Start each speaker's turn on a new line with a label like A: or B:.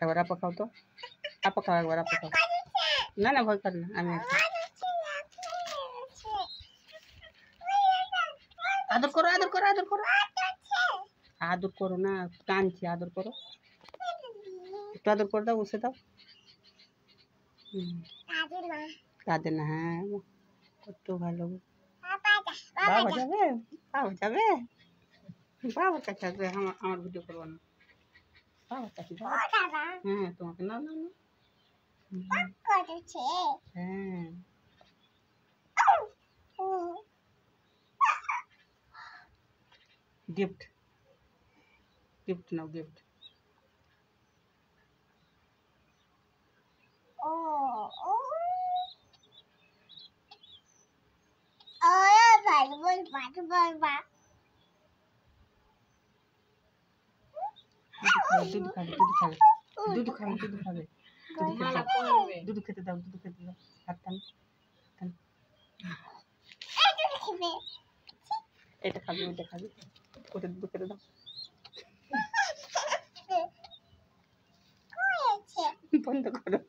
A: একবার আপা খাও তো, আপা খাও, একবার আপা খাও। না না ভয় কর না, আমি আদর করো, আদর করো, আদর করো, আদর করো না, কাঁদছি, আদর করো, একটু আদর করে দাও, বসে দাও। কাঁদে না, হ্যাঁ কত ভালো। বাবা যাবে, বাবা যাবে, বাবার কাছে আসবে। আমার ভিডিও করবো না, বাবার কাছে যাবে। হ্যাঁ তোমাকে না না না, হ্যাঁ गिफ्ट गिफ्ट नाउ गिफ्ट दूध खावे, दूध खावे, दूध खावे, दूध खावे, दूध खेते दाओ, दूध खेते दाओ, हाथ টান টান, এটা খাবে, ওটা খাবে, ওটা দুধ খেতে দাও, বন্ধ করো।